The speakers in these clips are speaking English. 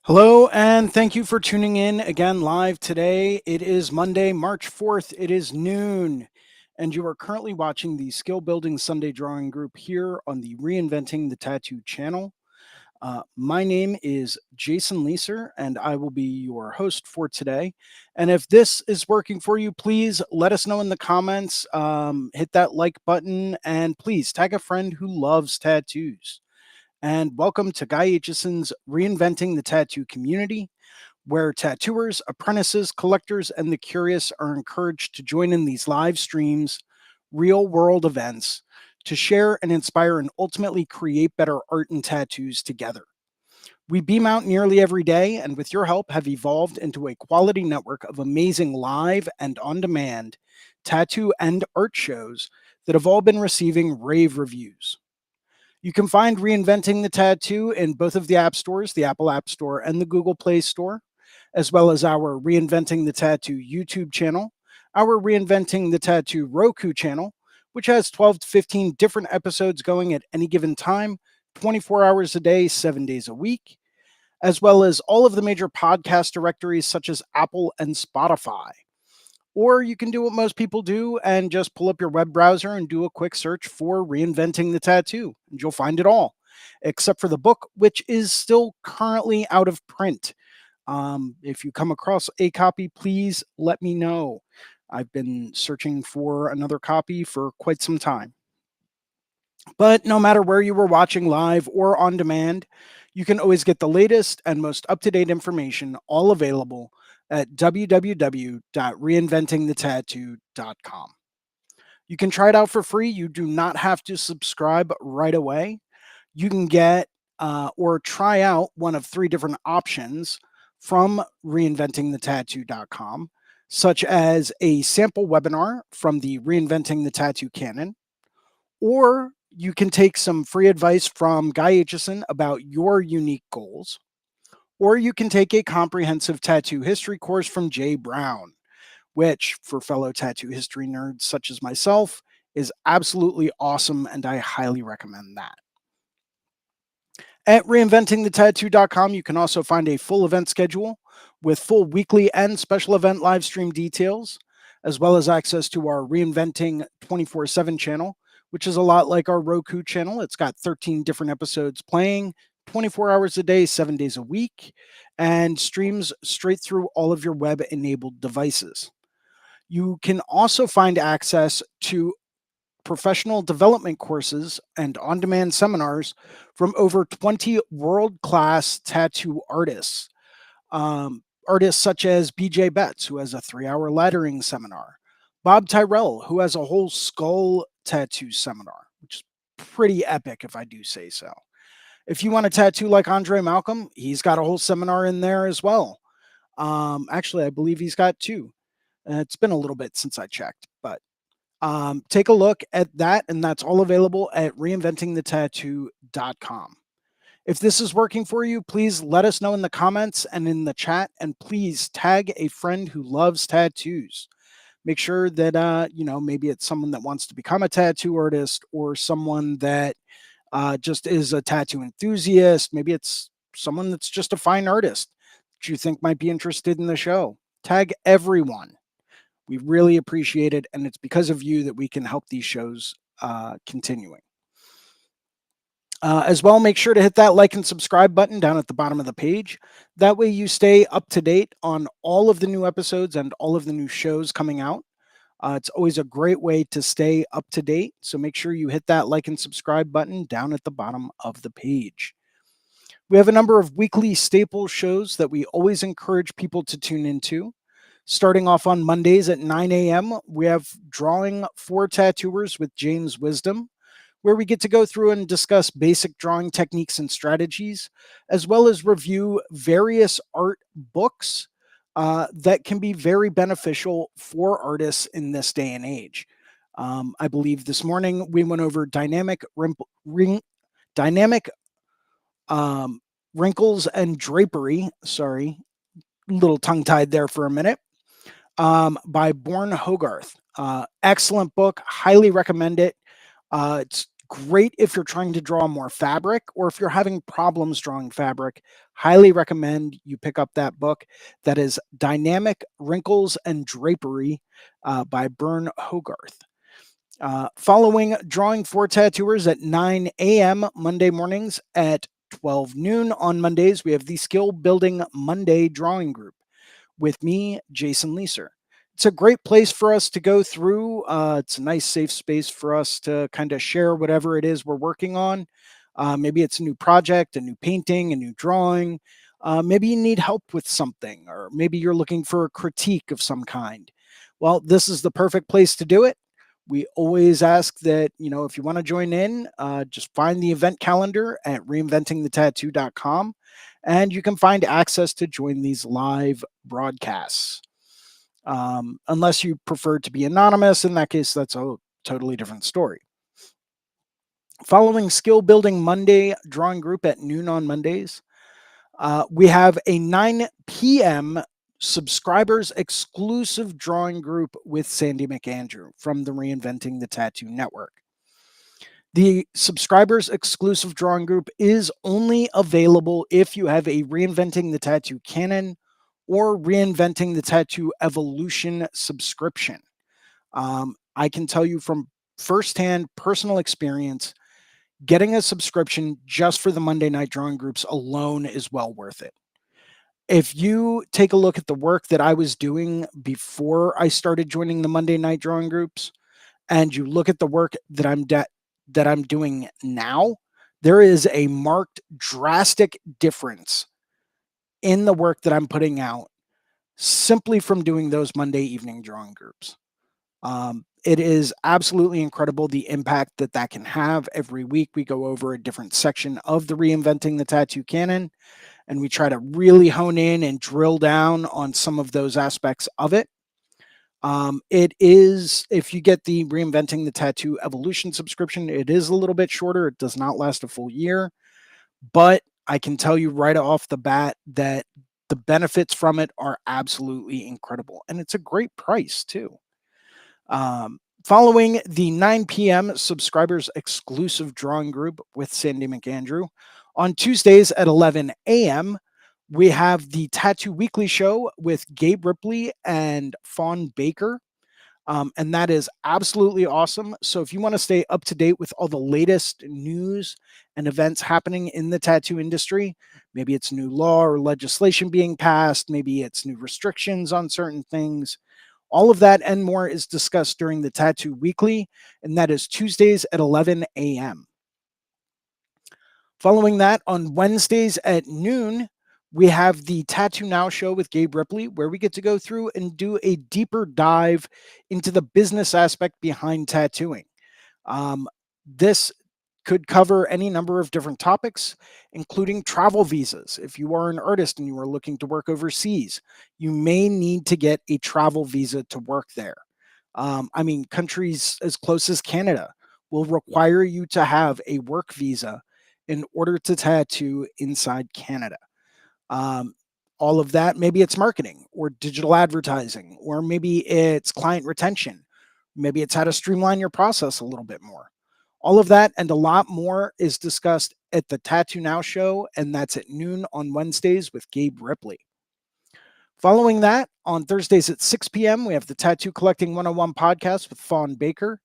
Hello, and thank you for tuning in again live today. It is Monday, March 4th. It is noon, and you are currently watching the Skill Building Sunday Drawing Group here on the Reinventing the Tattoo channel. My name is Jason Leeser, and I will be your host for today. And if this is working for you, please let us know in the comments. Hit that like button, and please tag a friend who loves tattoos. And welcome to Guy Aitchison's Reinventing the Tattoo community, where tattooers, apprentices, collectors, and the curious are encouraged to join in these live streams, real world events, to share and inspire and ultimately create better art and tattoos together. We beam out nearly every day, and with your help, have evolved into a quality network of amazing live and on demand tattoo and art shows that have all been receiving rave reviews. You can find Reinventing the Tattoo in both of the app stores, the Apple App Store and the Google Play Store, as well as our Reinventing the Tattoo YouTube channel, our Reinventing the Tattoo Roku channel, which has 12 to 15 different episodes going at any given time, 24 hours a day, 7 days a week, as well as all of the major podcast directories such as Apple and Spotify. Or you can do what most people do and just pull up your web browser and do a quick search for Reinventing the Tattoo, and you'll find it all, except for the book, which is still currently out of print. If you come across a copy, please let me know. I've been searching for another copy for quite some time. But no matter where you were watching live or on demand, you can always get the latest and most up to date information, all available at www.reinventingthetattoo.com. You can try it out for free. You do not have to subscribe right away. You can get or try out one of three different options from reinventingthetattoo.com, such as a sample webinar from the Reinventing the Tattoo canon, or you can take some free advice from Guy Aitchison about your unique goals, or you can take a comprehensive tattoo history course from Jay Brown, which, for fellow tattoo history nerds such as myself, is absolutely awesome, and I highly recommend that. At reinventingthetattoo.com, you can also find a full event schedule with full weekly and special event live stream details, as well as access to our Reinventing 24/7 channel, which is a lot like our Roku channel. It's got 13 different episodes playing 24 hours a day, 7 days a week, and streams straight through all of your web enabled devices. You can also find access to professional development courses and on demand seminars from over 20 world class tattoo artists. Artists such as BJ Betts, who has a 3 hour lettering seminar, Bob Tyrell, who has a whole skull tattoo seminar, which is pretty epic, if I do say so. If you want a tattoo like Andre Malcolm, he's got a whole seminar in there as well. Actually, I believe he's got two. It's been a little bit since I checked, but take a look at that, and that's all available at reinventingthetattoo.com. If this is working for you, please let us know in the comments and in the chat, and please tag a friend who loves tattoos. Make sure that maybe it's someone that wants to become a tattoo artist, or someone that just is a tattoo enthusiast. Maybe it's someone that's just a fine artist that you think might be interested in the show. Tag everyone. We really appreciate it, and it's because of you that we can help these shows continuing. As well, make sure to hit that like and subscribe button down at the bottom of the page. That way you stay up to date on all of the new episodes and all of the new shows coming out. It's always a great way to stay up to date, so make sure you hit that like and subscribe button down at the bottom of the page. We have a number of weekly staple shows that we always encourage people to tune into. Starting off on Mondays at 9 a.m., we have Drawing for Tattooers with James Wisdom, where we get to go through and discuss basic drawing techniques and strategies, as well as review various art books that can be very beneficial for artists in this day and age. I believe this morning we went over dynamic wrinkles and drapery. Sorry, little tongue tied there for a minute. By Born Hogarth. Excellent book. Highly recommend it. It's great if you're trying to draw more fabric or if you're having problems drawing fabric. Highly recommend you pick up that book. That is Dynamic Wrinkles and Drapery by Bern Hogarth. Following Drawing for Tattooers at 9 a.m. Monday mornings at 12 noon on Mondays, we have the Skill Building Monday Drawing Group with me, Jason Leeser. It's a great place for us to go through. It's a nice, safe space for us to kind of share whatever it is we're working on. Maybe it's a new project, a new painting, a new drawing. Maybe you need help with something, or maybe you're looking for a critique of some kind. Well, this is the perfect place to do it. We always ask that, if you want to join in, just find the event calendar at reinventingthetattoo.com and you can find access to join these live broadcasts. Unless you prefer to be anonymous, in that case, that's a totally different story. Following Skill Building Monday drawing group at noon on Mondays, we have a 9 p.m. subscribers exclusive drawing group with Sandy McAndrew from the Reinventing the Tattoo Network. The subscribers exclusive drawing group is only available if you have a Reinventing the Tattoo Canon or Reinventing the Tattoo Evolution subscription. I can tell you from firsthand personal experience, getting a subscription just for the Monday night drawing groups alone is well worth it. If you take a look at the work that I was doing before I started joining the Monday night drawing groups, and you look at the work that I'm doing now, there is a marked, drastic difference in the work that I'm putting out simply from doing those Monday evening drawing groups. It is absolutely incredible the impact that that can have. Every week we go over a different section of the Reinventing the Tattoo canon, and we try to really hone in and drill down on some of those aspects of it. It is, if you get the Reinventing the Tattoo Evolution subscription, it is a little bit shorter. It does not last a full year, but I can tell you right off the bat that the benefits from it are absolutely incredible. And it's a great price too. Following the 9 p.m. subscribers exclusive drawing group with Sandy McAndrew, on Tuesdays at 11 a.m., we have the Tattoo Weekly Show with Gabe Ripley and Fawn Baker. And that is absolutely awesome. So if you want to stay up to date with all the latest news and events happening in the tattoo industry, maybe it's new law or legislation being passed, maybe it's new restrictions on certain things. All of that and more is discussed during the Tattoo Weekly, and that is Tuesdays at 11 a.m. Following that, on Wednesdays at noon, we have the Tattoo Now show with Gabe Ripley, where we get to go through and do a deeper dive into the business aspect behind tattooing. This could cover any number of different topics, including travel visas. If you are an artist and you are looking to work overseas, you may need to get a travel visa to work there. Countries as close as Canada will require you to have a work visa in order to tattoo inside Canada. Um, all of that, maybe it's marketing or digital advertising, or maybe it's client retention. Maybe it's how to streamline your process a little bit more. All of that and a lot more is discussed at the Tattoo Now show, and that's at noon on Wednesdays with Gabe Ripley. Following that, on Thursdays at 6 p.m., we have the Tattoo Collecting 101 podcast with Fawn Baker.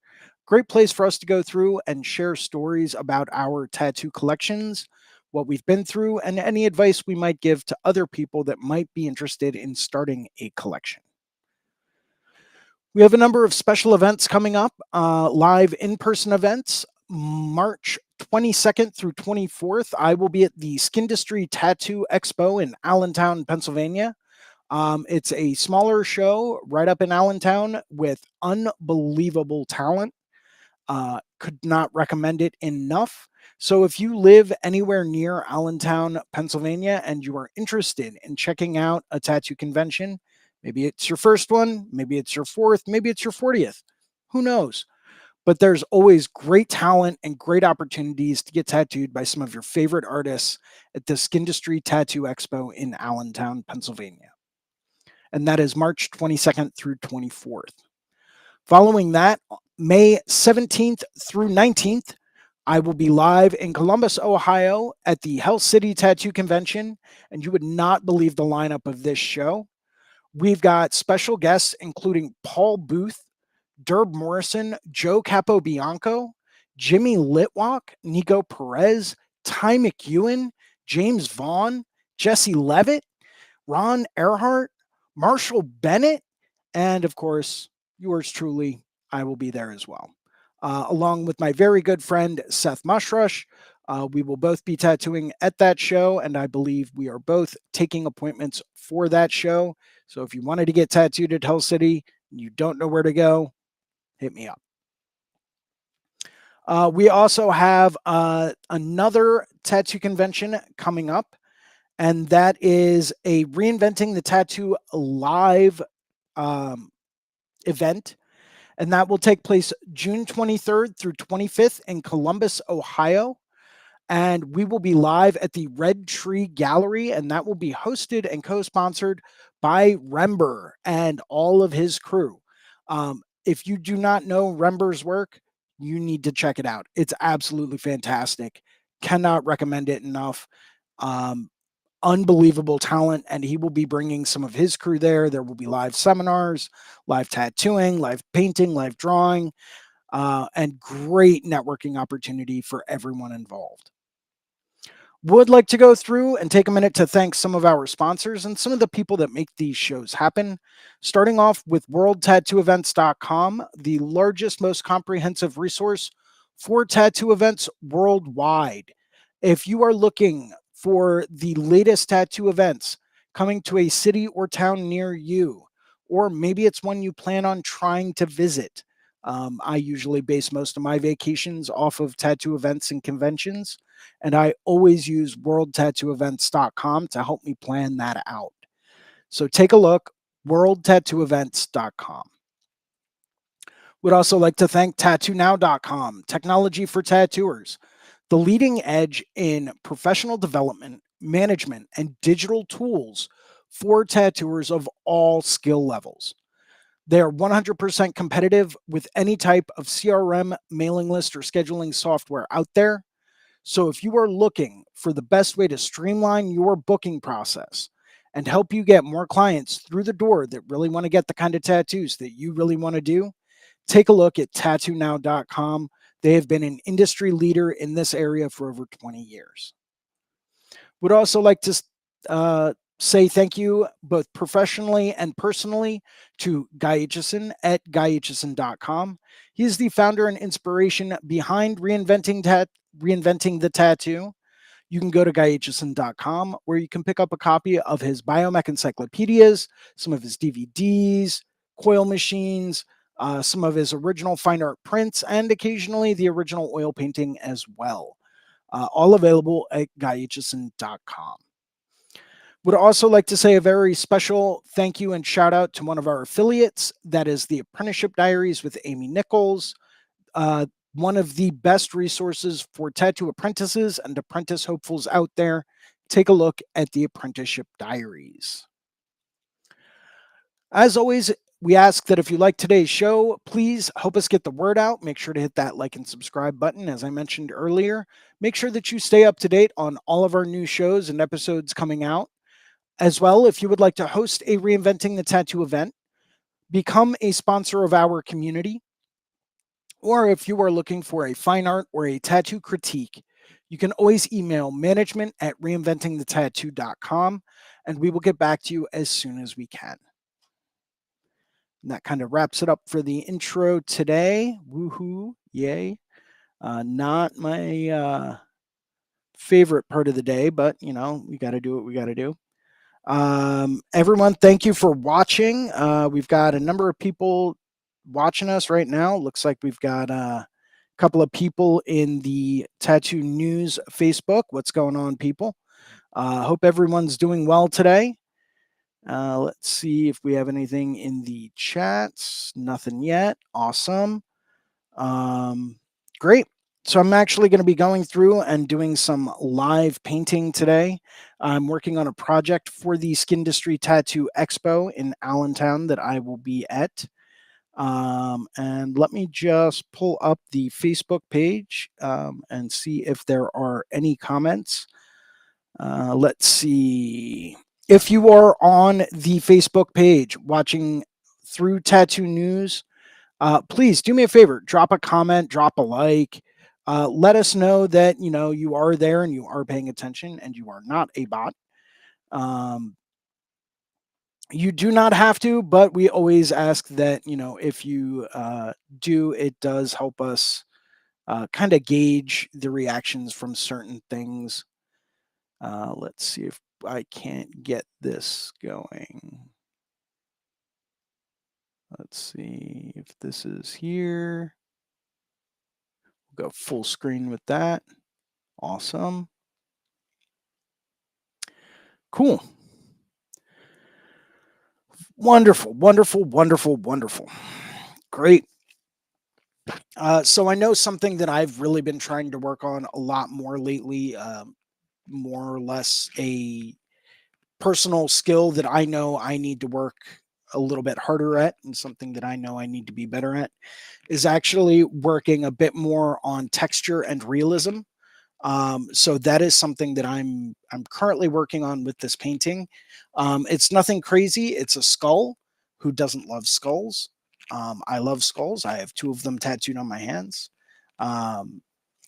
Great place for us to go through and share stories about our tattoo collections, what we've been through, and any advice we might give to other people that might be interested in starting a collection. We have a number of special events coming up, live in-person events. March 22nd through 24th, I will be at the Skindustry Tattoo Expo in Allentown, Pennsylvania. It's a smaller show right up in Allentown with unbelievable talent. Could not recommend it enough. So if you live anywhere near Allentown, Pennsylvania, and you are interested in checking out a tattoo convention, maybe it's your first one, maybe it's your fourth, maybe it's your 40th, who knows? But there's always great talent and great opportunities to get tattooed by some of your favorite artists at the Skindustry Tattoo Expo in Allentown, Pennsylvania. And that is March 22nd through 24th. Following that, May 17th through 19th, I will be live in Columbus, Ohio at the Hell City Tattoo Convention, and you would not believe the lineup of this show. We've got special guests including Paul Booth, Derb Morrison, Joe Capobianco, Jimmy Litwalk, Nico Perez, Ty McEwen, James Vaughn, Jesse Levitt, Ron Earhart, Marshall Bennett, and of course, yours truly. I will be there as well, along with my very good friend Seth Mushrush. We will both be tattooing at that show, and I believe we are both taking appointments for that show. So if you wanted to get tattooed at Hell City and you don't know where to go, hit me up. We also have another tattoo convention coming up, and that is a Reinventing the Tattoo live um, event. And that will take place June 23rd through 25th in Columbus, Ohio. And we will be live at the Red Tree Gallery, and that will be hosted and co-sponsored by Rember and all of his crew. If you do not know Rember's work, you need to check it out. It's absolutely fantastic. Cannot recommend it enough. Um, Unbelievable talent, and he will be bringing some of his crew there. There will be live seminars, live tattooing, live painting, live drawing, and great networking opportunity for everyone involved. Would like to go through and take a minute to thank some of our sponsors and some of the people that make these shows happen. Starting off with worldtattooevents.com, the largest, most comprehensive resource for tattoo events worldwide. If you are looking for the latest tattoo events coming to a city or town near you, or maybe it's one you plan on trying to visit, I usually base most of my vacations off of tattoo events and conventions, and I always use worldtattooevents.com to help me plan that out. So take a look, worldtattooevents.com. Would also like to thank tattoonow.com, technology for tattooers, the leading edge in professional development, management, and digital tools for tattooers of all skill levels. They are 100% competitive with any type of CRM, mailing list, or scheduling software out there. So if you are looking for the best way to streamline your booking process and help you get more clients through the door that really want to get the kind of tattoos that you really want to do, take a look at tattoonow.com. They have been an industry leader in this area for over 20 years. Would also like to say thank you both professionally and personally to Guy Aitchison at guyaitchison.com. He is the founder and inspiration behind Reinventing the Tattoo. You can go to guyaitchison.com where you can pick up a copy of his biomech encyclopedias, some of his DVDs, coil machines, some of his original fine art prints, and occasionally the original oil painting as well. All available at guyaitchison.com. Would also like to say a very special thank you and shout out to one of our affiliates. That is the Apprenticeship Diaries with Amy Nichols. One of the best resources for tattoo apprentices and apprentice hopefuls out there. Take a look at the Apprenticeship Diaries. As always, we ask that if you like today's show, please help us get the word out. Make sure to hit that like and subscribe button, as I mentioned earlier. Make sure that you stay up to date on all of our new shows and episodes coming out. As well, if you would like to host a Reinventing the Tattoo event, become a sponsor of our community, or if you are looking for a fine art or a tattoo critique, you can always email management@reinventingthetattoo.com, and we will get back to you as soon as we can. And that kind of wraps it up for the intro today. Woohoo, yay. Not my favorite part of the day, but we got to do what we got to do. Everyone, thank you for watching. We've got a number of people watching us right now. Looks like we've got a couple of people in the Tattoo News Facebook. What's going on, people? Hope everyone's doing well today. Let's see if we have anything in the chats. Nothing yet. Awesome. Great. So I'm actually going to be going through and doing some live painting today. I'm working on a project for the Skin Industry Tattoo Expo in Allentown that I will be at. And let me just pull up the Facebook page and see if there are any comments. Let's see. If you are on the Facebook page watching through Tattoo News, please do me a favor, drop a comment, drop a like. Let us know that you are there and you are paying attention and you are not a bot. Um, you do not have to, but we always ask that if you do, it does help us kind of gauge the reactions from certain things. Let's see if I can't get this going. Let's see if this is here. We'll go full screen with that. Awesome. Cool. Wonderful, wonderful, wonderful, wonderful. Great. So I know something that I've really been trying to work on a lot more lately, more or less a personal skill that I know I need to work a little bit harder at, and something that I know I need to be better at is actually working a bit more on texture and realism. So that is something that I'm currently working on with this painting. It's nothing crazy. It's a skull. Who doesn't love skulls? I love skulls. I have two of them tattooed on my hands, um,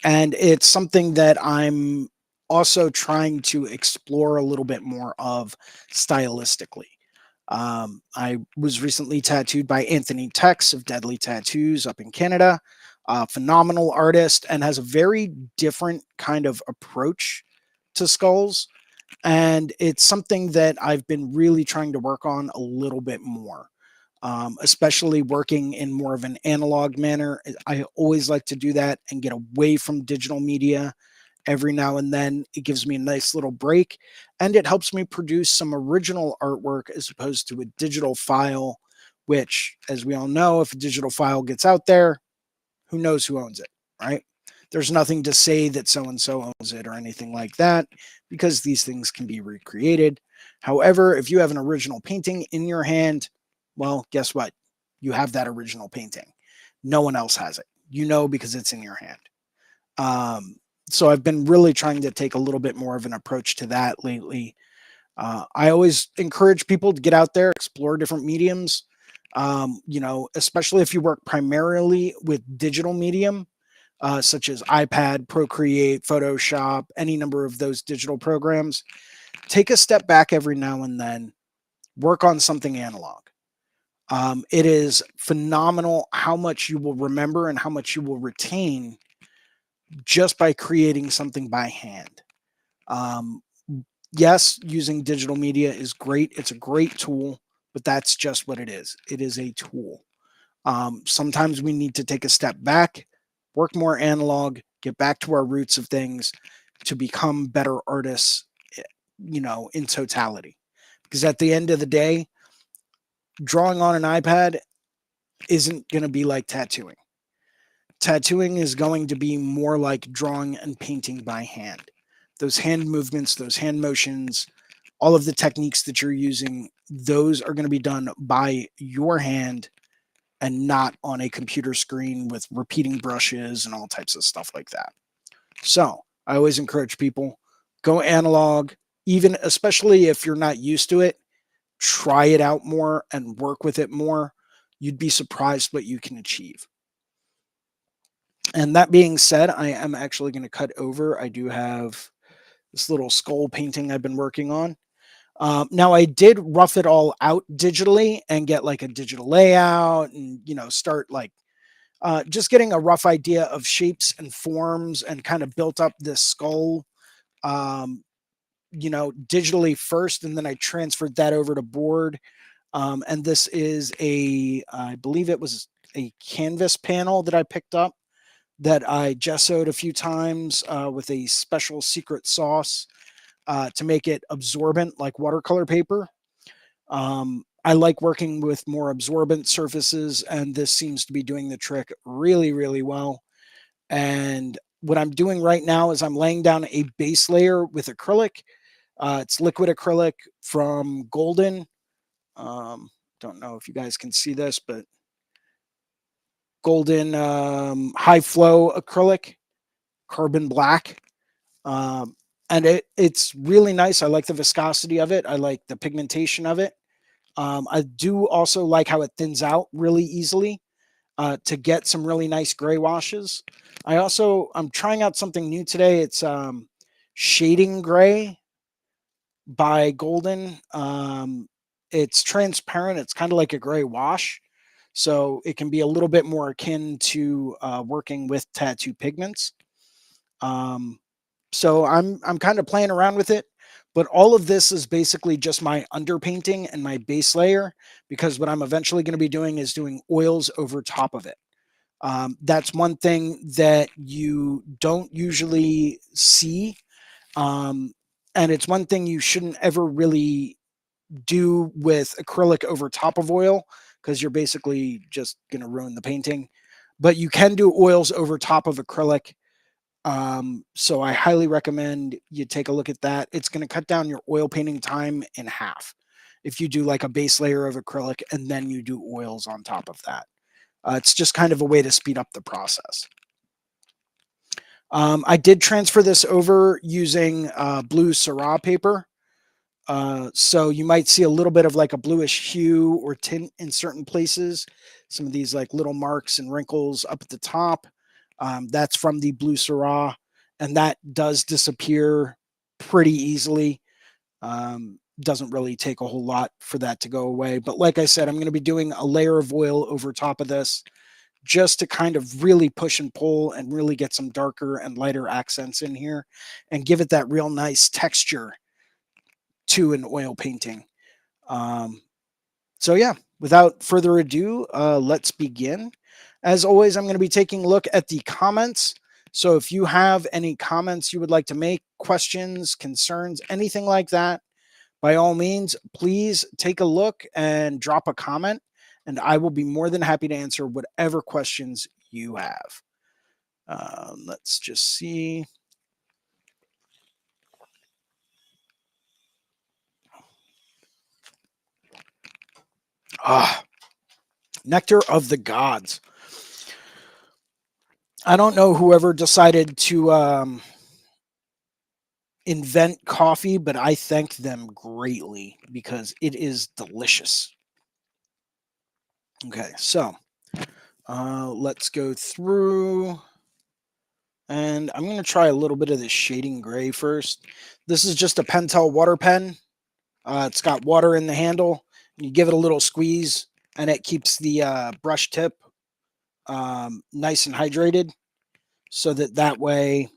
and it's something that I'm also trying to explore a little bit more of stylistically. I was recently tattooed by Anthony Tex of Deadly Tattoos up in Canada, a phenomenal artist and has a very different kind of approach to skulls. And it's something that I've been really trying to work on a little bit more, especially working in more of an analog manner. I always like to do that and get away from digital media every now and then. It gives me a nice little break and it helps me produce some original artwork as opposed to a digital file, which, as we all know, if a digital file gets out there, who knows who owns it, right? There's nothing to say that so and so owns it or anything like that because these things can be recreated. However, if you have an original painting in your hand, well, guess what? You have that original painting. No one else has it. Because it's in your hand. Um, so I've been really trying to take a little bit more of an approach to that lately. I always encourage people to get out there, explore different mediums. Especially if you work primarily with digital medium, such as iPad, Procreate, Photoshop, any number of those digital programs. Take a step back every now and then, work on something analog. It is phenomenal how much you will remember and how much you will retain just by creating something by hand. Um, yes, using digital media is great. It's a great tool, but that's just what it is. It is a tool. Sometimes we need to take a step back, work more analog, get back to our roots of things to become better artists, in totality. Because at the end of the day, drawing on an iPad isn't going to be like tattooing. Tattooing is going to be more like drawing and painting by hand. Those hand movements, those hand motions, all of the techniques that you're using, those are going to be done by your hand and not on a computer screen with repeating brushes and all types of stuff like that. So I always encourage people, go analog, even especially if you're not used to it, try it out more and work with it more. You'd be surprised what you can achieve. And that being said, I am actually going to cut over. I do have this little skull painting I've been working on. Now I did rough it all out digitally and get like a digital layout and start like just getting a rough idea of shapes and forms and kind of built up this skull, um, digitally first, and then I transferred that over to board. And this is I believe it was a canvas panel that I picked up that I gessoed a few times with a special secret sauce to make it absorbent like watercolor paper. I like working with more absorbent surfaces, and this seems to be doing the trick really, really well. And what I'm doing right now is I'm laying down a base layer with acrylic. It's liquid acrylic from Golden. Um, don't know if you guys can see this, but golden high flow acrylic, carbon black. Um, and it's really nice. I like the viscosity of it. I like the pigmentation of it. I do also like how it thins out really easily to get some really nice gray washes. I'm trying out something new today. It's shading gray by Golden. It's transparent. It's kind of like a gray wash, so it can be a little bit more akin to working with tattoo pigments. Um, so I'm kind of playing around with it, but all of this is basically just my underpainting and my base layer, because what I'm eventually going to be doing is doing oils over top of it. That's one thing that you don't usually see. Um, and it's one thing you shouldn't ever really do with acrylic over top of oil, because you're basically just going to ruin the painting. But you can do oils over top of acrylic. So I highly recommend you take a look at that. It's going to cut down your oil painting time in half if you do like a base layer of acrylic and then you do oils on top of that. It's just kind of a way to speed up the process. I did transfer this over using blue Syrah paper. So you might see a little bit of like a bluish hue or tint in certain places. Some of these like little marks and wrinkles up at the top. That's from the blue Syrah, and that does disappear pretty easily. Doesn't really take a whole lot for that to go away. But like I said, I'm going to be doing a layer of oil over top of this just to kind of really push and pull and really get some darker and lighter accents in here and give it that real nice texture to an oil painting. Um, so yeah, without further ado, let's begin. As always, I'm going to be taking a look at the comments. So if you have any comments you would like to make, questions, concerns, anything like that, by all means, please take a look and drop a comment, and I will be more than happy to answer whatever questions you have. Let's just see. Ah, Nectar of the Gods. I don't know whoever decided to invent coffee, but I thank them greatly because it is delicious. Okay, so let's go through, and I'm going to try a little bit of this shading gray first. This is just a Pentel water pen. It's got water in the handle. You give it a little squeeze, and it keeps the brush tip nice and hydrated, so that way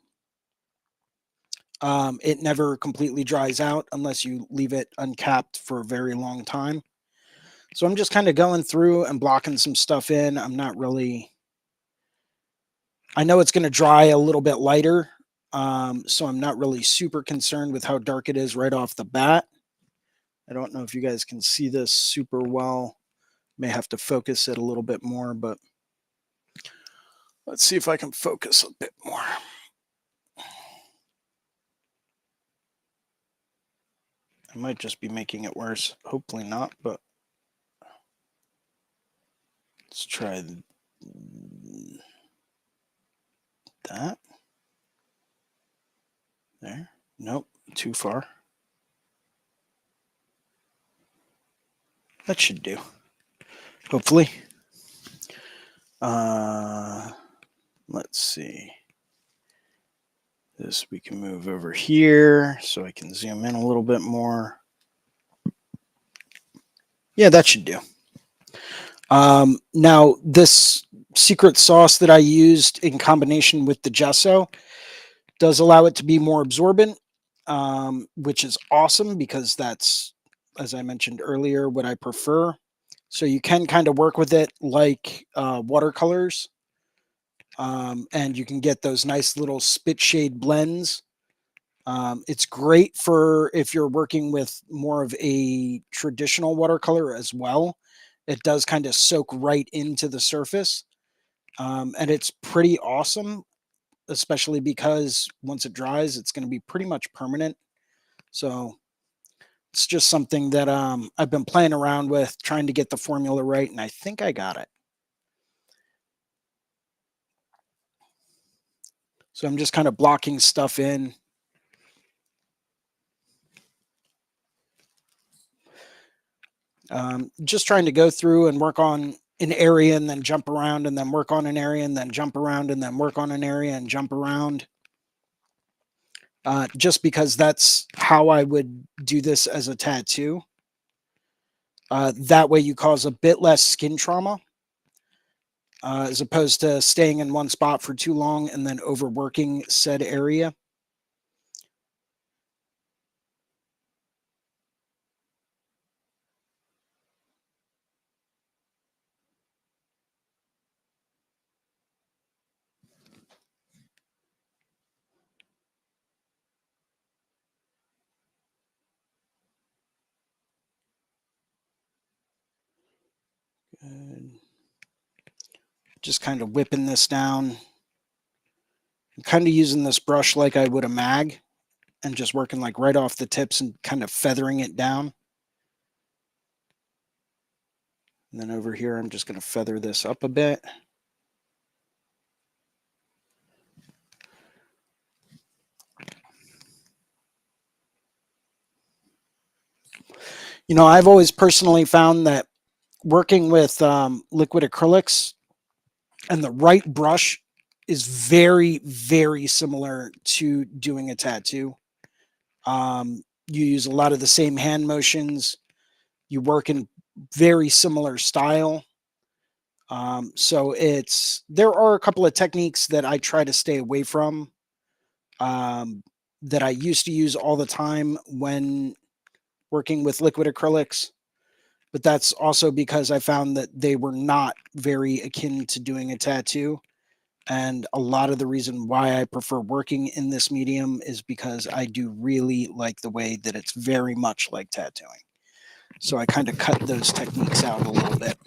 it never completely dries out unless you leave it uncapped for a very long time. So I'm just kind of going through and blocking some stuff in. I'm not really, I know it's going to dry a little bit lighter. So I'm not really super concerned with how dark it is right off the bat. I don't know if you guys can see this super well. May have to focus it a little bit more, but let's see if I can focus a bit more. I might just be making it worse. Hopefully not, but let's try that. There. Nope, too far. That should do. Hopefully. Let's see. This we can move over here so I can zoom in a little bit more. Yeah, that should do. Now, this secret sauce that I used in combination with the gesso does allow it to be more absorbent, which is awesome because that's, as I mentioned earlier, what I prefer. So you can kind of work with it like watercolors, and you can get those nice little spit shade blends. It's great for if you're working with more of a traditional watercolor as well. It does kind of soak right into the surface, and it's pretty awesome, especially because once it dries, it's going to be pretty much permanent. So it's just something that I've been playing around with, trying to get the formula right, and I think I got it. So I'm just kind of blocking stuff in. Just trying to go through and work on an area and then jump around and then work on an area and then jump around and then work on an area and jump around. Just because that's how I would do this as a tattoo. That way you cause a bit less skin trauma, as opposed to staying in one spot for too long and then overworking said area. Good. Just kind of whipping this down. I'm kind of using this brush like I would a mag and just working like right off the tips and kind of feathering it down. And then over here, I'm just going to feather this up a bit. You know, I've always personally found that working with liquid acrylics and the right brush is very, very similar to doing a tattoo. You use a lot of the same hand motions. You work in very similar style. So there are a couple of techniques that I try to stay away from, um, that I used to use all the time when working with liquid acrylics. But that's also because I found that they were not very akin to doing a tattoo. And a lot of the reason why I prefer working in this medium is because I do really like the way that it's very much like tattooing. So I kind of cut those techniques out a little bit.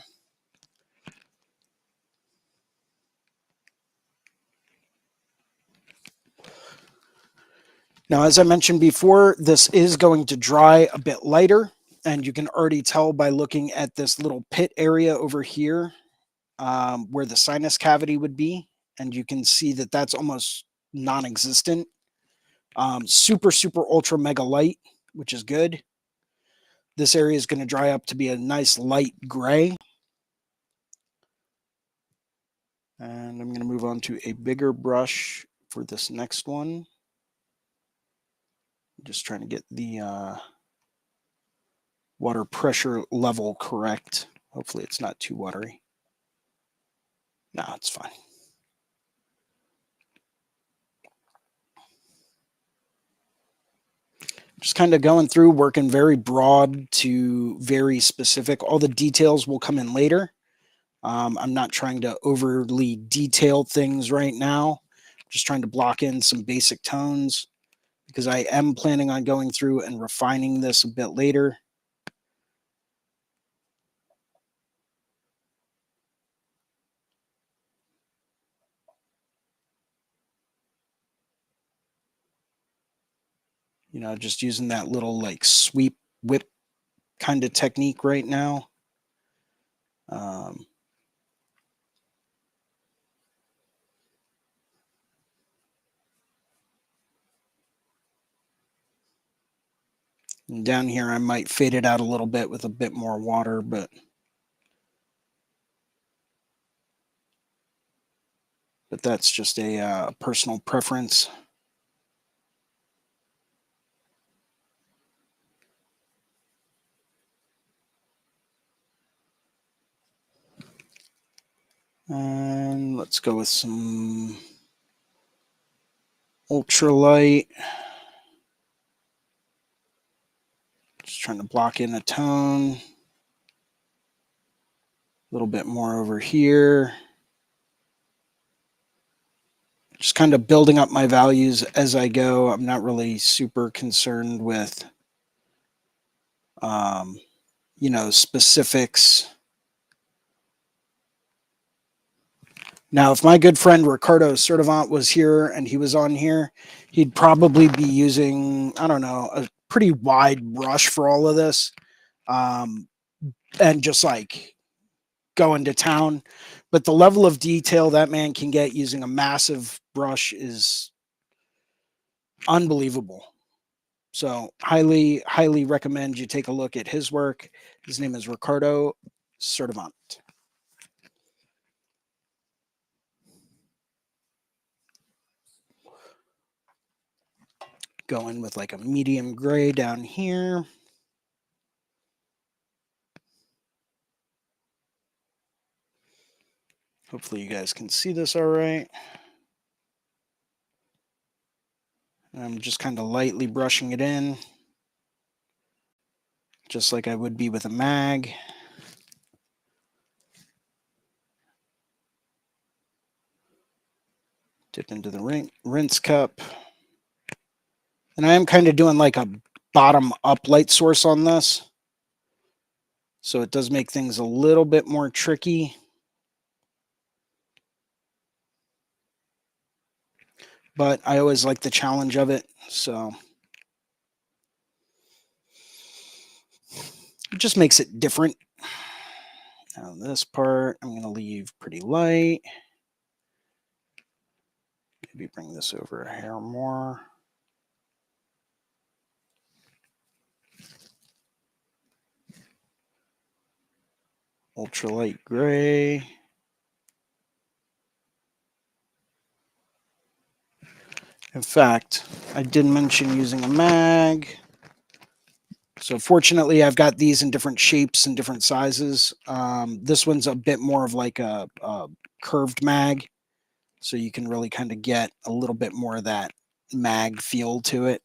Now, as I mentioned before, this is going to dry a bit lighter, and you can already tell by looking at this little pit area over here, where the sinus cavity would be, and you can see that that's almost non-existent. Super, super ultra mega light, which is good. This area is going to dry up to be a nice light gray. And I'm going to move on to a bigger brush for this next one. Just trying to get the water pressure level correct. Hopefully it's not too watery. No, it's fine. Just kind of going through, working very broad to very specific. All the details will come in later. I'm not trying to overly detail things right now. Just trying to block in some basic tones because I am planning on going through and refining this a bit later. You know, just using that little like sweep whip kind of technique right now. Um, and down here, I might fade it out a little bit with a bit more water, but that's just a personal preference. And let's go with some ultralight. Just trying to block in a tone. A little bit more over here. Just kind of building up my values as I go. I'm not really super concerned with, you know, specifics. Now, if my good friend Ricardo Sertivant was here and he was on here, he'd probably be using, I don't know, a pretty wide brush for all of this, and just like going to town. But the level of detail that man can get using a massive brush is unbelievable. So highly recommend you take a look at his work. His name is Ricardo Sertivant. Go in with like a medium gray down here. Hopefully you guys can see this all right. I'm just kind of lightly brushing it in, just like I would be with a mag. Dip into the rinse cup. And I am kind of doing like a bottom up light source on this. So it does make things a little bit more tricky. But I always like the challenge of it. So it just makes it different. Now this part I'm going to leave pretty light. Maybe bring this over a hair more. Ultralight gray. In fact, I did mention using a mag. So fortunately, I've got these in different shapes and different sizes. This one's a bit more of like a curved mag. So you can really kind of get a little bit more of that mag feel to it.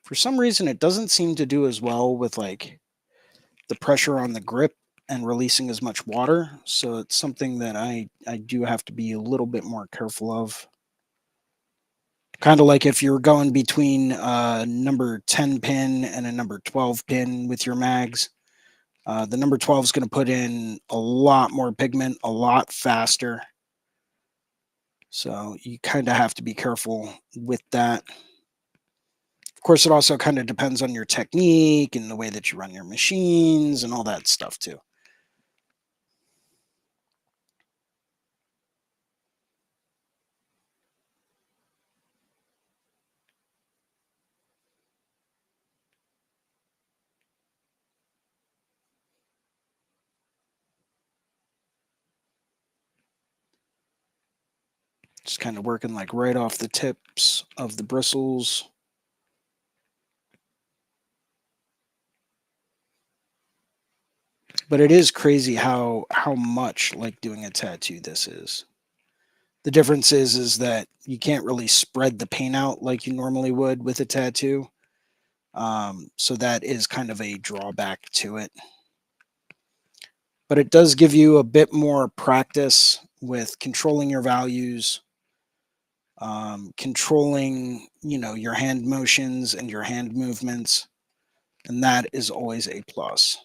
For some reason, it doesn't seem to do as well with like the pressure on the grip and releasing as much water. So it's something that I do have to be a little bit more careful of. Kind of like if you're going between a number 10 pin and a number 12 pin with your mags. The number 12 is going to put in a lot more pigment, a lot faster. So you kind of have to be careful with that. Of course, it also kind of depends on your technique and the way that you run your machines and all that stuff too. Just kind of working like right off the tips of the bristles. But it is crazy how much like doing a tattoo this is. The difference is that you can't really spread the paint out like you normally would with a tattoo. So that is kind of a drawback to it. But it does give you a bit more practice with controlling your values, controlling, your hand motions and your hand movements. And that is always a plus.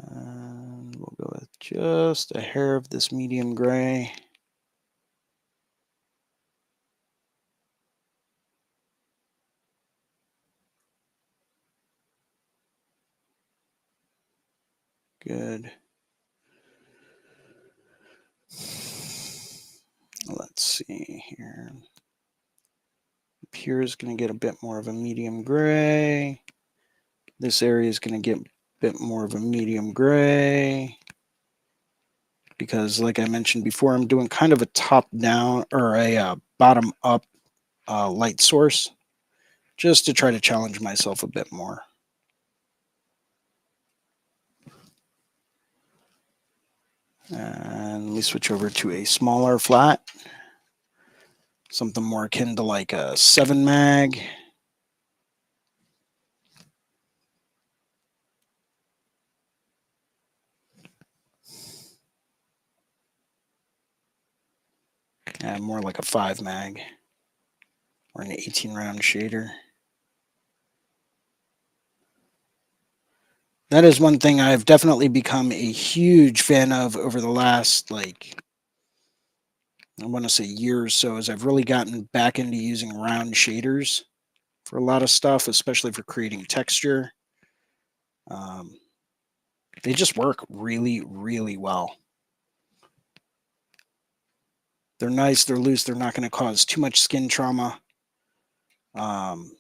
And we'll go with just a hair of this medium gray. Good. Let's see here. Up here is going to get a bit more of a medium gray. This area is going to get a bit more of a medium gray. Because like I mentioned before, I'm doing kind of a top down or a bottom up light source just to try to challenge myself a bit more. And let me switch over to a smaller flat, something more akin to like a 7 mag. And more like a 5 mag or an 18 round shader. That is one thing I've definitely become a huge fan of over the last, like, I want to say year or so, as I've really gotten back into using round shaders. for a lot of stuff, especially for creating texture. Um, they just work really, really well. They're nice, they're loose, they're not going to cause too much skin trauma. Um,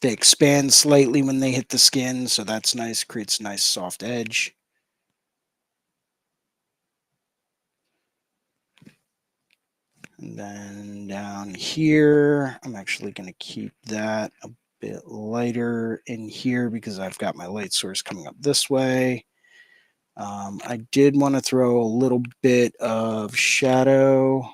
they expand slightly when they hit the skin, so that's nice, creates a nice soft edge. And then down here, I'm actually going to keep that a bit lighter in here because I've got my light source coming up this way. I did want to throw a little bit of shadow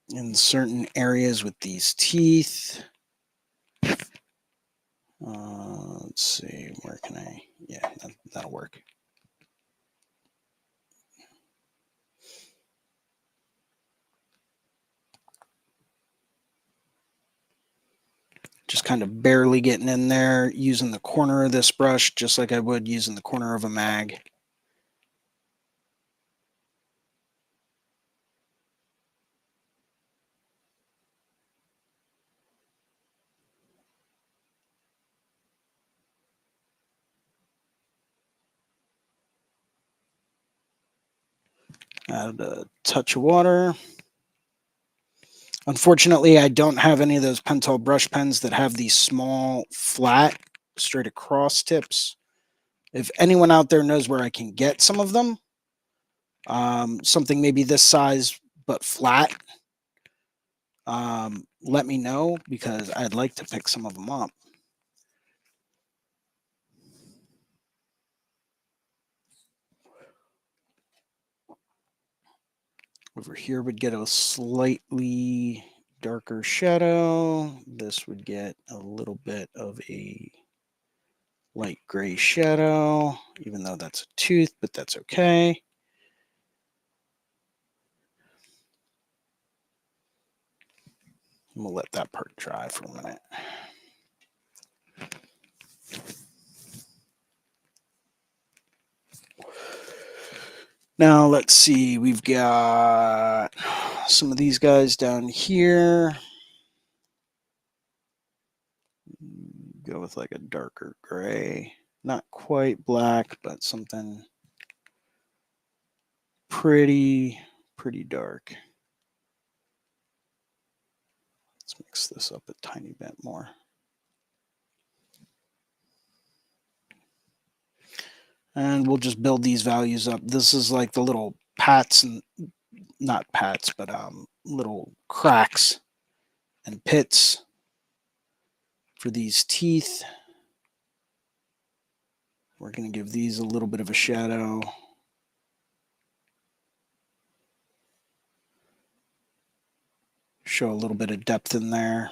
in certain areas with these teeth. Let's see, where can I? Yeah, that'll work. Just kind of barely getting in there, using the corner of this brush, just like I would using the corner of a mag. Add a touch of water. Unfortunately, I don't have any of those Pentel brush pens that have these small, flat, straight across tips. If anyone out there knows where I can get some of them, something maybe this size but flat, let me know because I'd like to pick some of them up. Over here would get a slightly darker shadow. This would get a little bit of a light gray shadow, even though that's a tooth, but that's okay. We'll let that part dry for a minute. Now let's see, we've got some of these guys down here. Go with like a darker gray, not quite black, but something pretty dark. Let's mix this up a tiny bit more. And we'll just build these values up. This is like the little pats and not pats, but little cracks and pits for these teeth. We're going to give these a little bit of a shadow. Show a little bit of depth in there.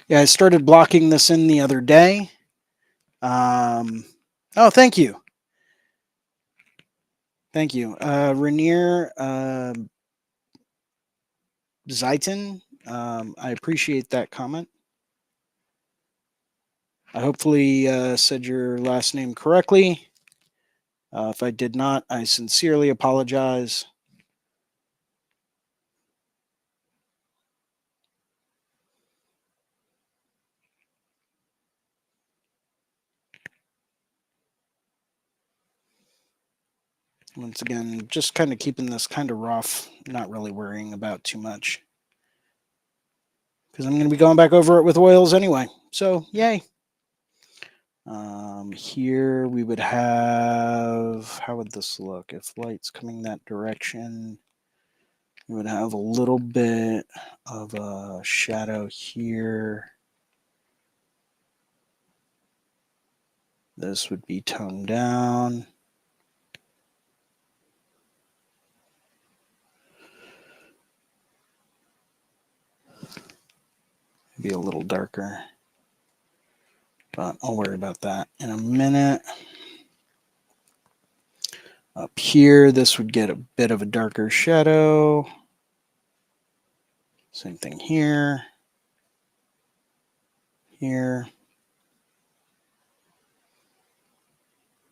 Yeah, I started blocking this in the other day. Oh, thank you. Thank you. Rainier Zaitin, I appreciate that comment. I hopefully said your last name correctly. If I did not, I sincerely apologize. Once again, just kind of keeping this kind of rough, not really worrying about too much. Because I'm going to be going back over it with oils anyway. So, yay. Here we would have, how would this look? If light's coming that direction, we would have a little bit of a shadow here. This would be toned down. Maybe a little darker. But I'll worry about that in a minute. Up here, this would get a bit of a darker shadow. Same thing here. here.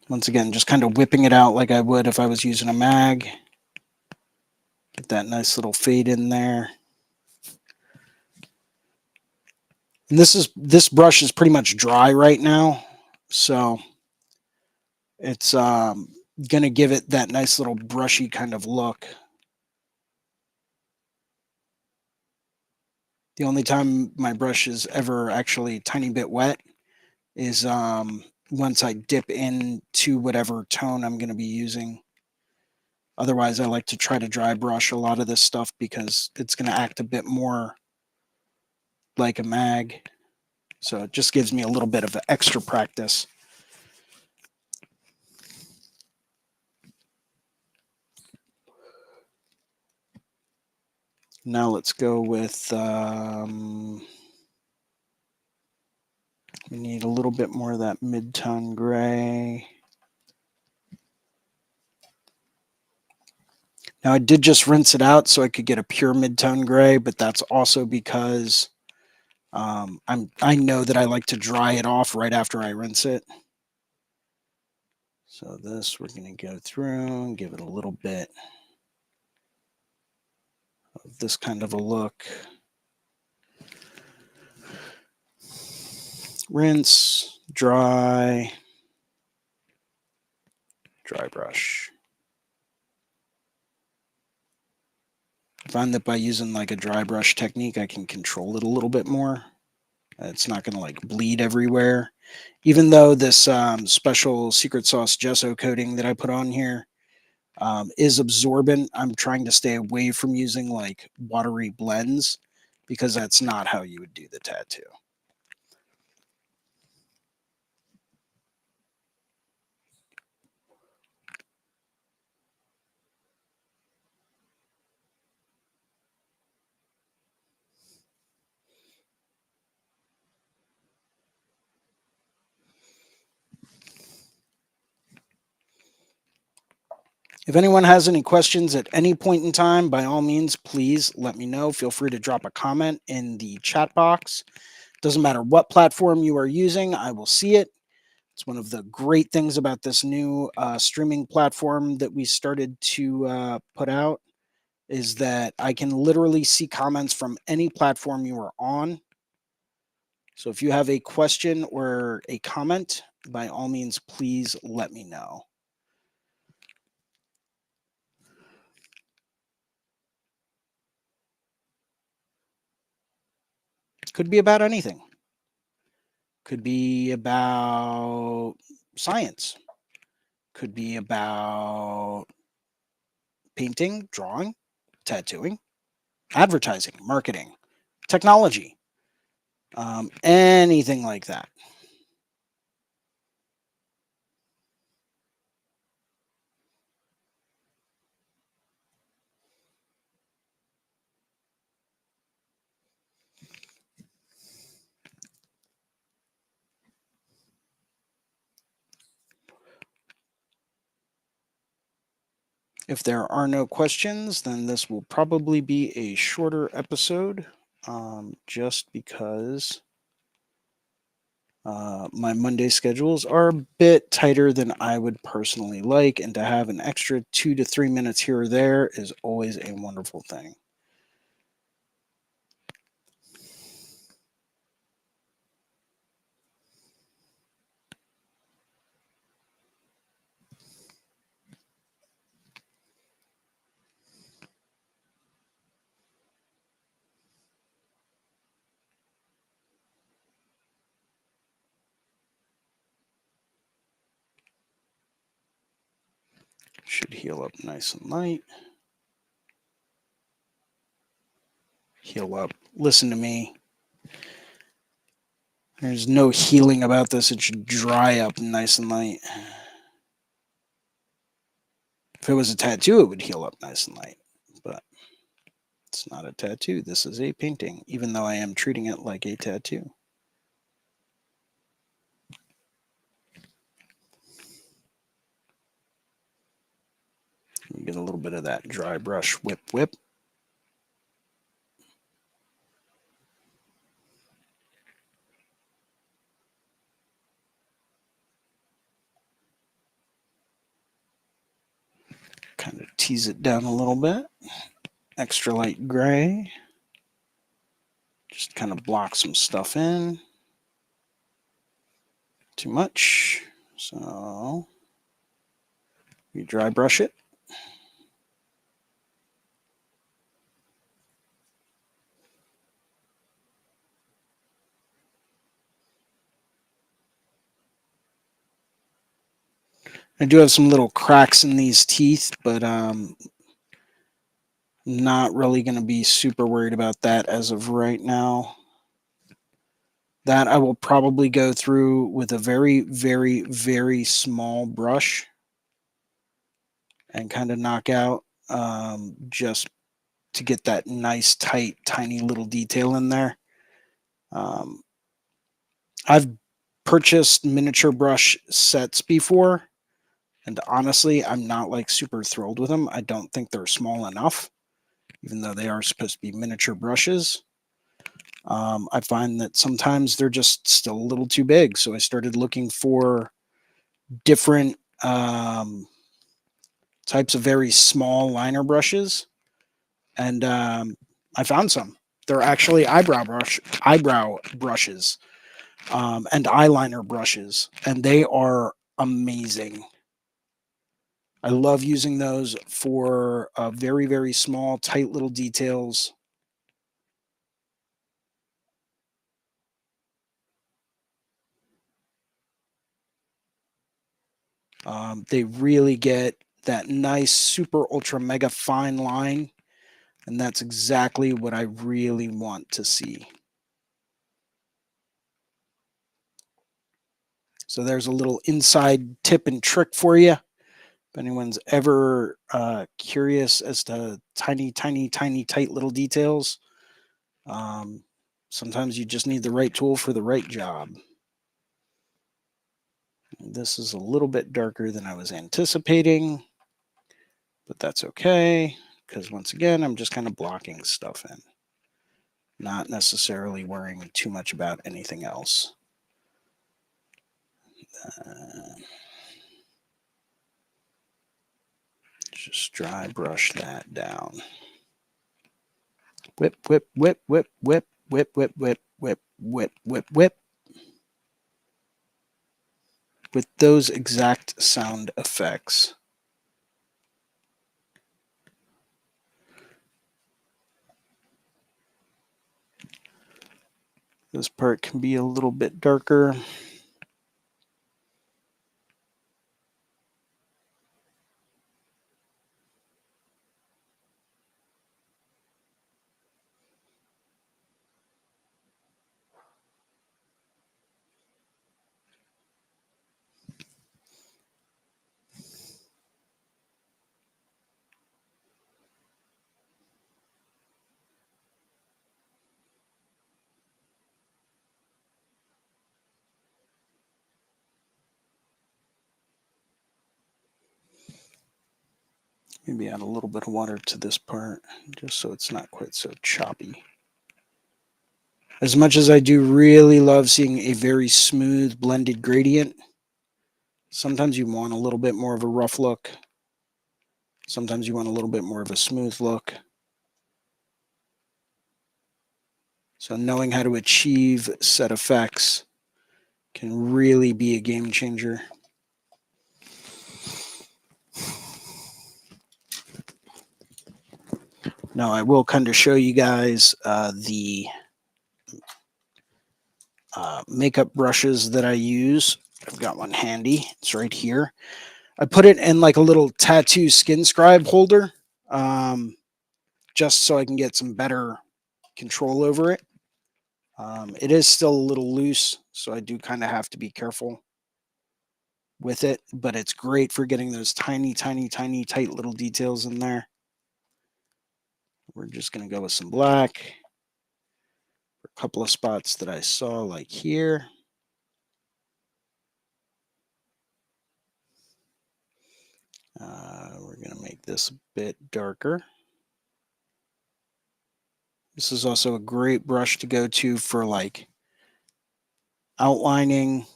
Once again, just kind of whipping it out like I would if I was using a mag. Get that nice little fade in there. And this brush is pretty much dry right now, so it's going to give it that nice little brushy kind of look. The only time my brush is ever actually a tiny bit wet is once I dip into whatever tone I'm going to be using. Otherwise, I like to try to dry brush a lot of this stuff because it's going to act a bit more like a mag. So it just gives me a little bit of extra practice. Now let's go with, we need a little bit more of that mid-tone gray. Now I did just rinse it out so I could get a pure mid-tone gray, but that's also because I know that I like to dry it off right after I rinse it. So this we're going to go through and give it a little bit of this kind of a look. Rinse, dry, dry brush. I find that by using like a dry brush technique, I can control it a little bit more. It's not going to like bleed everywhere. Even though this special secret sauce gesso coating that I put on here is absorbent, I'm trying to stay away from using like watery blends because that's not how you would do the tattoo. If anyone has any questions at any point in time, by all means, please let me know. Feel free to drop a comment in the chat box. Doesn't matter what platform you are using, I will see it. It's one of the great things about this new streaming platform that we started to put out is that I can literally see comments from any platform you are on. So if you have a question or a comment, by all means, please let me know. Could be about anything. Could be about science. Could be about painting, drawing, tattooing, advertising, marketing, technology, anything like that. If there are no questions, then this will probably be a shorter episode, just because my Monday schedules are a bit tighter than I would personally like, and to have an extra 2 to 3 minutes here or there is always a wonderful thing. Should heal up nice and light. Heal up. Listen to me. There's no healing about this. It should dry up nice and light. If it was a tattoo, it would heal up nice and light. But it's not a tattoo. This is a painting, even though I am treating it like a tattoo. You get a little bit of that dry brush whip whip. tease it down a little bit. Extra light gray. Just kind of block some stuff in. Too much. So we dry brush it. I do have some little cracks in these teeth, but not really going to be super worried about that as of right now. That I will probably go through with a very, very, very small brush and kind of knock out, just to get that nice, tight, tiny little detail in there. I've purchased miniature brush sets before, and honestly, I'm not like super thrilled with them. I don't think they're small enough, even though they are supposed to be miniature brushes. I find that sometimes they're just still a little too big. So I started looking for different types of very small liner brushes, and I found some. They're actually eyebrow brushes, and eyeliner brushes, and they are amazing. I love using those for very, very small, tight little details. They really get that nice, super, ultra, mega fine line, and that's exactly what I really want to see. So there's a little inside tip and trick for you. If anyone's ever curious as to tiny, tiny, tiny, tight little details, sometimes you just need the right tool for the right job. This is a little bit darker than I was anticipating, but that's okay, because once again, I'm just kind of blocking stuff in, not necessarily worrying too much about anything else. Just dry brush that down. Whip, whip, whip, whip, whip, whip, whip, whip, whip, whip, whip, whip. With those exact sound effects. This part can be a little bit darker. Maybe add a little bit of water to this part, just so it's not quite so choppy. As much as I do really love seeing a very smooth blended gradient, sometimes you want a little bit more of a rough look. Sometimes you want a little bit more of a smooth look. So knowing how to achieve set effects can really be a game changer. Now I will kind of show you guys the makeup brushes that I use. I've got one handy. It's right here. I put it in like a little tattoo skin scribe holder, just so I can get some better control over it. It is still a little loose, so I do kind of have to be careful with it, but it's great for getting those tiny, tiny, tiny, tight little details in there. We're just going to go with some black for a couple of spots that I saw, like here. We're going to make this a bit darker. This is also a great brush to go to for like outlining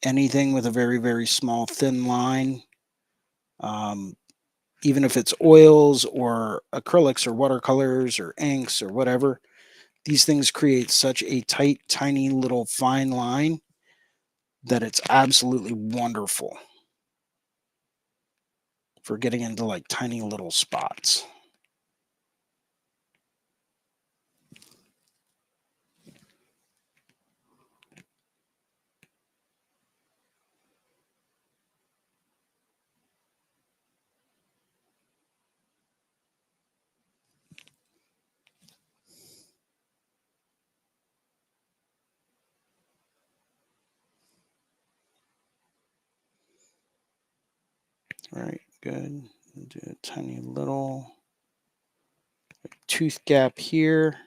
anything with a very, very small, thin line. Even if it's oils or acrylics or watercolors or inks or whatever, these things create such a tight, tiny little fine line that it's absolutely wonderful for getting into like tiny little spots. All right, good. Do a tiny little tooth gap here.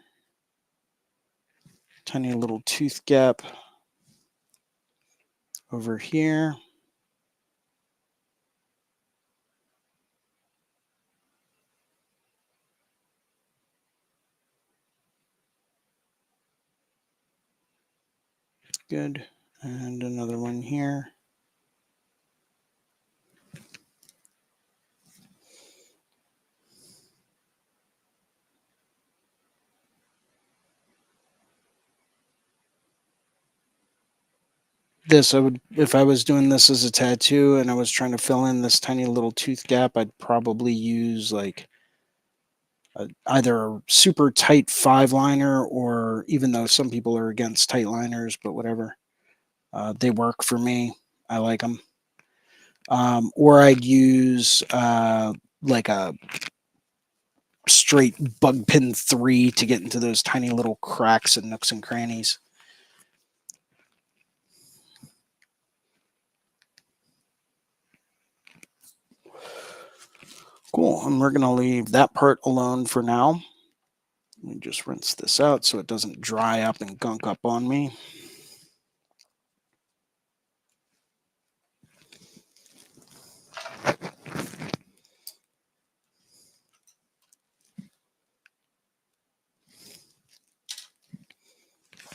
Tiny little tooth gap over here. Good. And another one here. This I would, if I was doing this as a tattoo and I was trying to fill in this tiny little tooth gap, I'd probably use like either a super tight 5 liner, or even though some people are against tight liners, but whatever, they work for me. I like them. Or I'd use like a straight bug pin 3 to get into those tiny little cracks and nooks and crannies. Cool. And we're going to leave that part alone for now. Let me just rinse this out so it doesn't dry up and gunk up on me.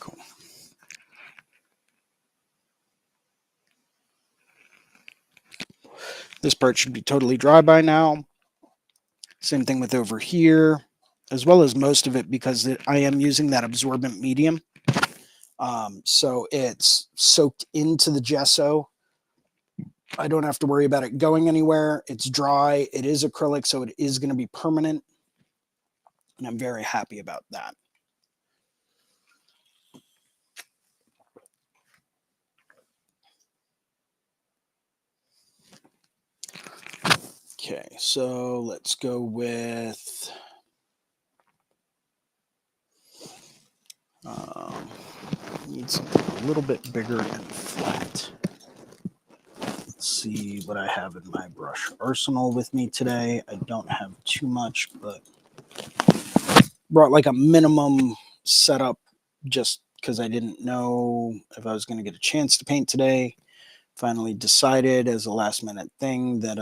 Cool. This part should be totally dry by now. Same thing with over here, as well as most of it, because I am using that absorbent medium. So it's soaked into the gesso. I don't have to worry about it going anywhere. It's dry. It is acrylic, so it is going to be permanent. And I'm very happy about that. Okay, so let's go with need something a little bit bigger and flat. Let's see what I have in my brush arsenal with me today. I don't have too much, but brought like a minimum setup just because I didn't know if I was going to get a chance to paint today. Finally decided as a last minute thing that,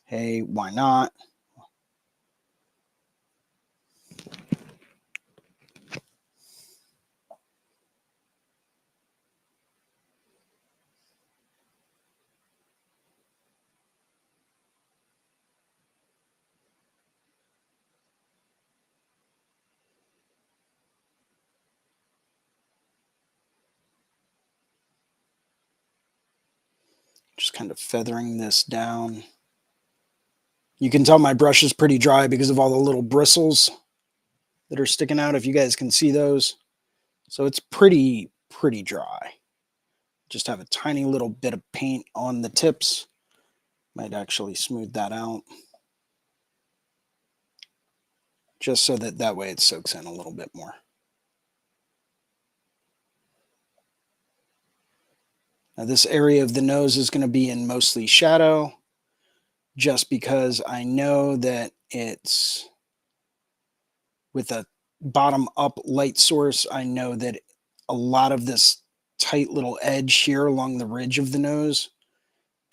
hey, why not? Just kind of feathering this down. You can tell my brush is pretty dry because of all the little bristles that are sticking out, if you guys can see those. So it's pretty dry. Just have a tiny little bit of paint on the tips. Might actually smooth that out. Just so that way it soaks in a little bit more. Now this area of the nose is going to be in mostly shadow, just because I know that it's with a bottom up light source. I know that a lot of this tight little edge here along the ridge of the nose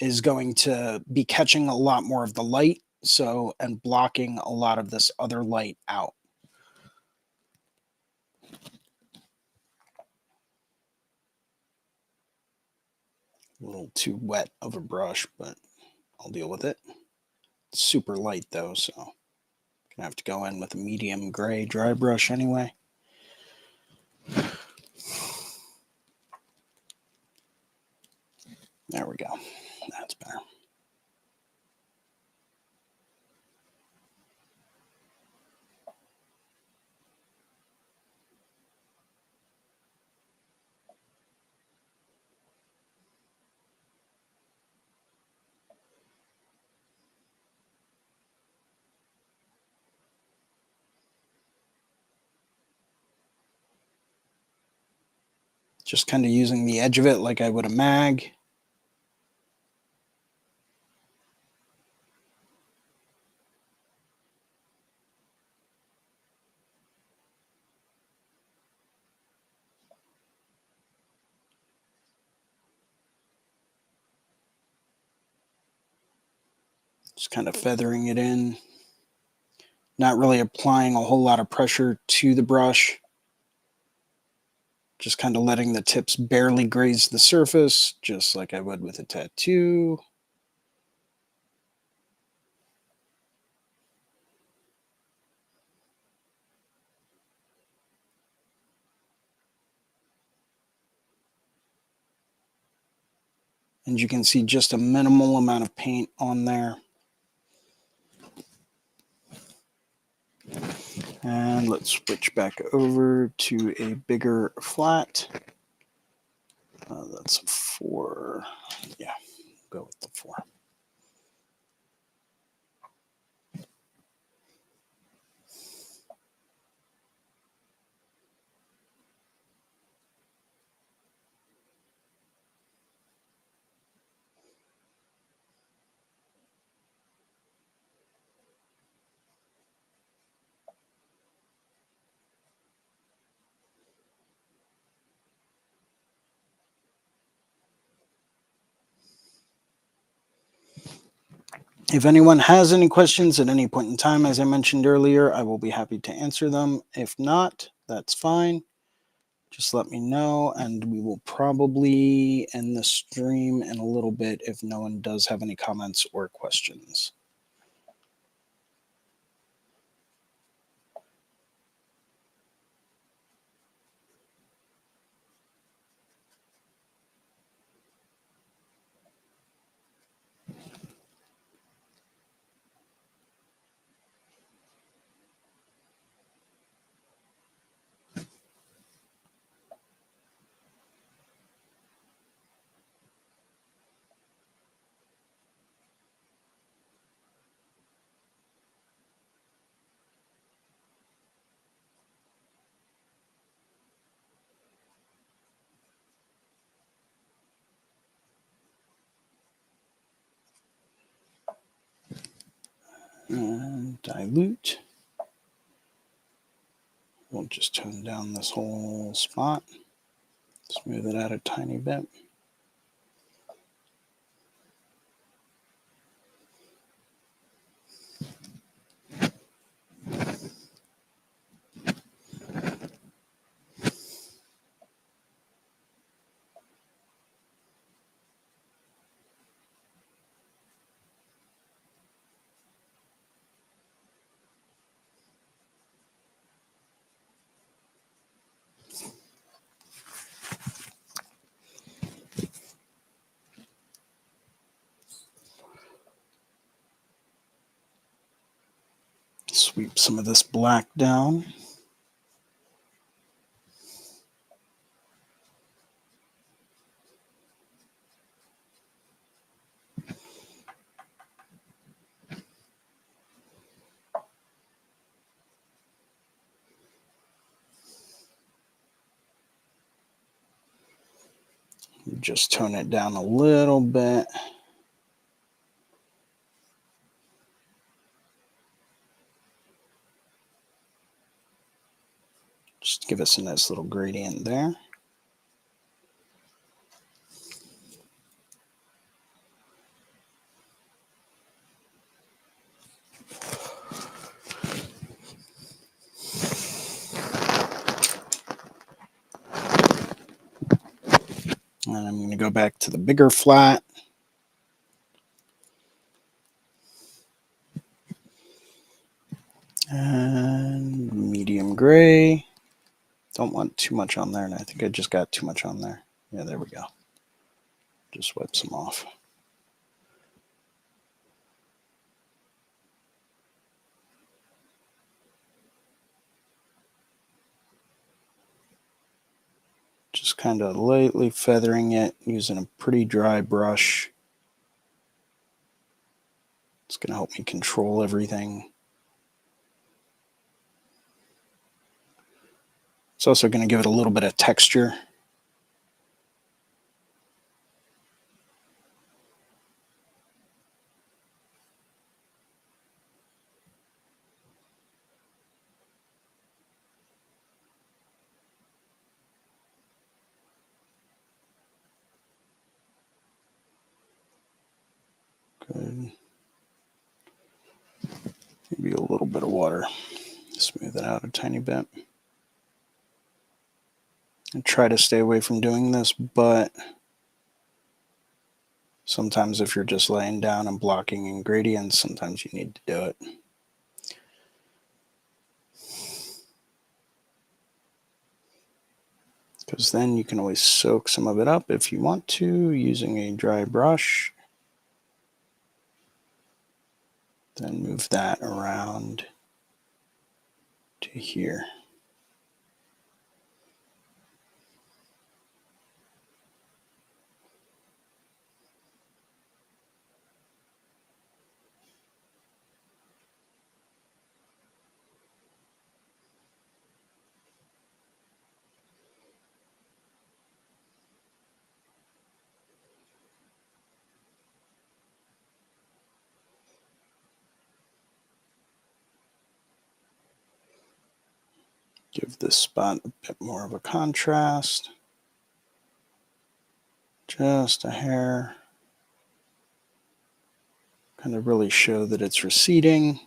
is going to be catching a lot more of the light, so, and blocking a lot of this other light out. A little too wet of a brush, but I'll deal with it. It's super light though, so I'm gonna have to go in with a medium gray dry brush anyway. There we go. That's better. Just kind of using the edge of it like I would a mag. Just kind of feathering it in. Not really applying a whole lot of pressure to the brush. Just kind of letting the tips barely graze the surface, just like I would with a tattoo. And you can see just a minimal amount of paint on there. And let's switch back over to a bigger flat. That's 4. Yeah, go with the 4. If anyone has any questions at any point in time, as I mentioned earlier, I will be happy to answer them. If not, that's fine. Just let me know, and we will probably end the stream in a little bit if no one does have any comments or questions. And dilute. We'll just tone down this whole spot. Smooth it out a tiny bit. Sweep some of this black down. Just tone it down a little bit. Just give us a nice little gradient there. And I'm going to go back to the bigger flat. And medium gray. Don't want too much on there, and I think I just got too much on there. Yeah, there we go. Just wipe some off. Just kind of lightly feathering it using a pretty dry brush. It's going to help me control everything. It's also going to give it a little bit of texture. Good. Maybe a little bit of water. Smooth it out a tiny bit. I try to stay away from doing this, but sometimes if you're just laying down and blocking ingredients, sometimes you need to do it. Because then you can always soak some of it up if you want to using a dry brush. Then move that around to here. Give this spot a bit more of a contrast. Just a hair. Kind of really show that it's receding.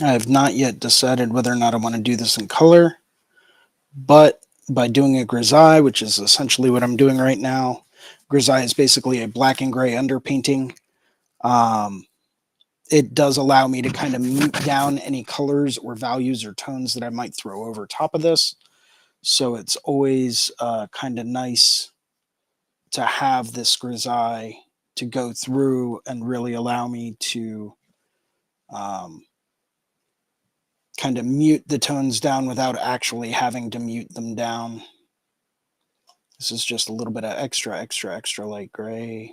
I have not yet decided whether or not I want to do this in color, but by doing a grisaille, which is essentially what I'm doing right now, grisaille is basically a black and gray underpainting. It does allow me to kind of mute down any colors or values or tones that I might throw over top of this. So it's always kind of nice to have this grisaille to go through and really allow me to um, kind of mute the tones down without actually having to mute them down. This is just a little bit of extra light gray.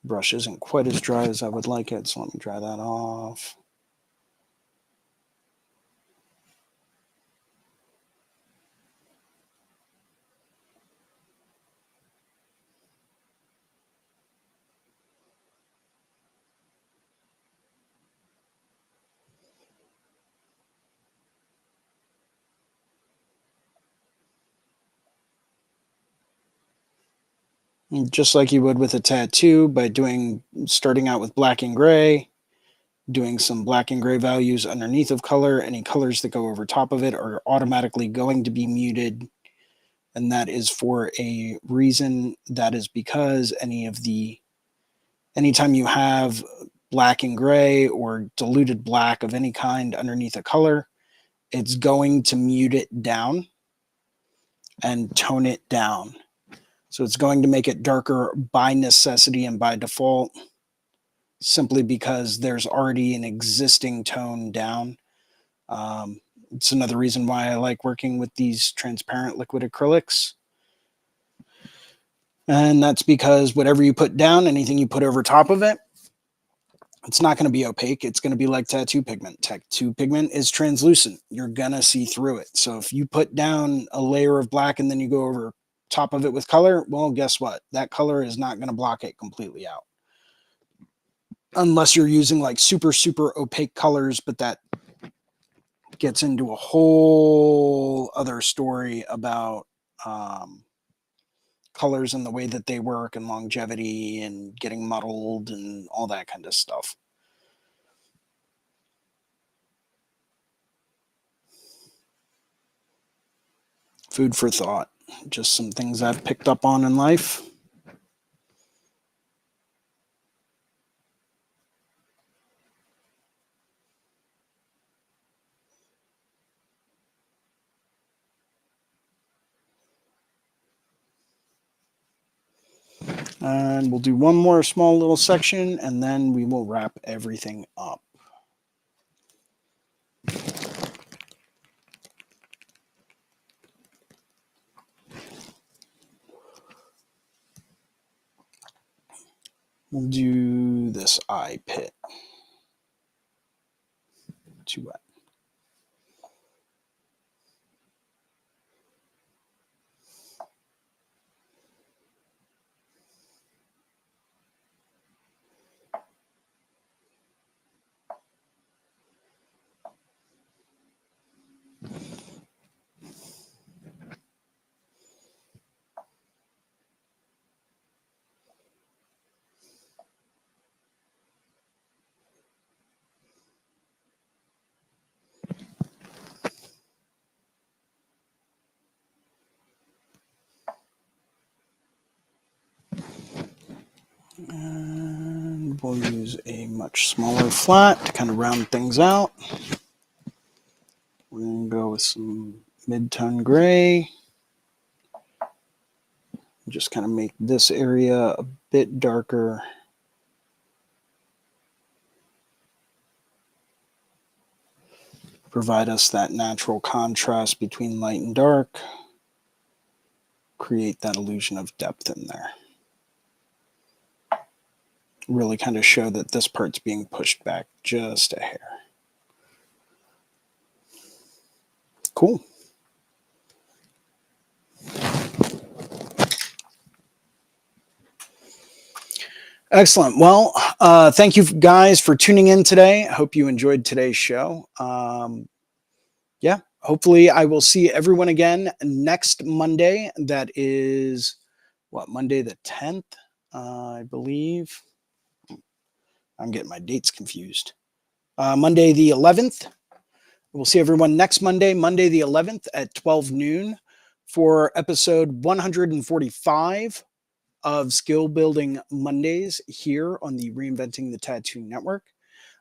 Brush isn't quite as dry as I would like it, so let me dry that off. And just like you would with a tattoo, by starting out with black and gray, doing some black and gray values underneath of color. Any colors that go over top of it are automatically going to be muted. And that is for a reason. That is because anytime you have black and gray or diluted black of any kind underneath a color, it's going to mute it down and tone it down. So it's going to make it darker by necessity and by default, simply because there's already an existing tone down. It's another reason why I like working with these transparent liquid acrylics. And that's because whatever you put down, anything you put over top of it, it's not going to be opaque. It's going to be like tattoo pigment. Tattoo pigment is translucent. You're going to see through it. So if you put down a layer of black and then you go over top of it with color, well, guess what? That color is not going to block it completely out. Unless you're using like super, super opaque colors, but that gets into a whole other story about colors and the way that they work and longevity and getting muddled and all that kind of stuff. Food for thought. Just some things I've picked up on in life. And we'll do one more small little section and then we will wrap everything up. We'll do this eye pit. Too wet. And we'll use a much smaller flat to kind of round things out. We're going to go with some mid-tone gray. Just kind of make this area a bit darker. Provide us that natural contrast between light and dark. Create that illusion of depth in there. Really kind of show that this part's being pushed back just a hair. Cool. Excellent. Well, thank you guys for tuning in today. I hope you enjoyed today's show. Yeah, hopefully I will see everyone again next Monday. That is, what, Monday the 10th, I believe. I'm getting my dates confused. Monday the 11th. We'll see everyone next Monday, Monday the 11th at 12 noon for episode 145 of Skill Building Mondays here on the Reinventing the Tattoo Network.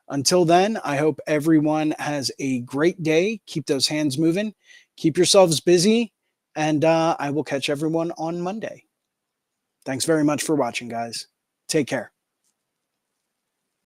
Until then, I hope everyone has a great day. Keep those hands moving. Keep yourselves busy. And I will catch everyone on Monday. Thanks very much for watching, guys. Take care.